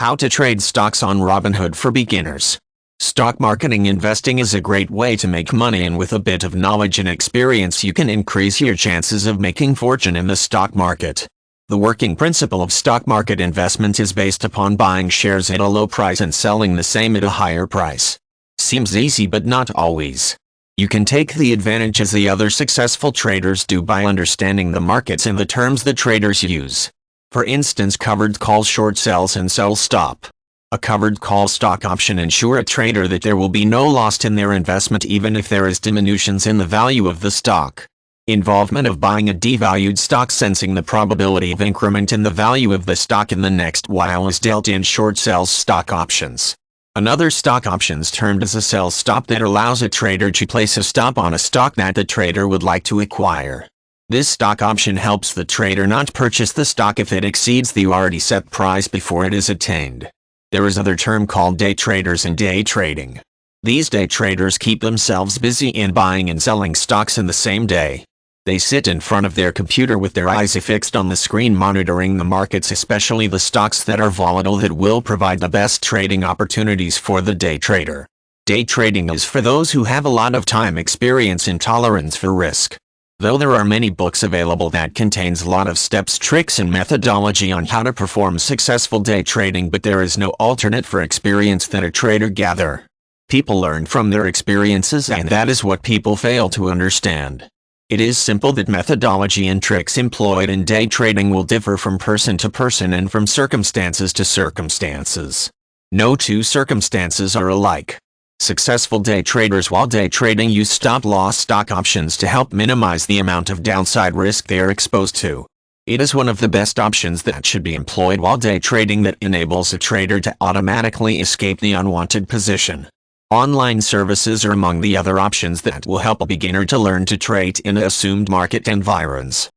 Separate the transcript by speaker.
Speaker 1: How to trade stocks on Robinhood for beginners. Stock marketing investing is a great way to make money, and with a bit of knowledge and experience you can increase your chances of making fortune in the stock market. The working principle of stock market investment is based upon buying shares at a low price and selling the same at a higher price. Seems easy, but not always. You can take the advantage as the other successful traders do by understanding the markets and the terms the traders use. For instance, covered call short sells and sell stop. A covered call stock option ensure a trader that there will be no loss in their investment even if there is diminutions in the value of the stock. Involvement of buying a devalued stock, sensing the probability of increment in the value of the stock in the next while, is dealt in short sells stock options. Another stock options termed as a sell stop that allows a trader to place a stop on a stock that the trader would like to acquire. This stock option helps the trader not purchase the stock if it exceeds the already set price before it is attained. There is another term called day traders and day trading. These day traders keep themselves busy in buying and selling stocks in the same day. They sit in front of their computer with their eyes fixed on the screen, monitoring the markets, especially the stocks that are volatile, that will provide the best trading opportunities for the day trader. Day trading is for those who have a lot of time, experience, and tolerance for risk. Though there are many books available that contains a lot of steps, tricks, and methodology on how to perform successful day trading, but there is no alternate for experience that a trader gather. People learn from their experiences, and that is what people fail to understand. It is simple that methodology and tricks employed in day trading will differ from person to person and from circumstances to circumstances. No two circumstances are alike. Successful day traders while day trading use stop-loss stock options to help minimize the amount of downside risk they are exposed to. It is one of the best options that should be employed while day trading that enables a trader to automatically escape the unwanted position. Online services are among the other options that will help a beginner to learn to trade in assumed market environs.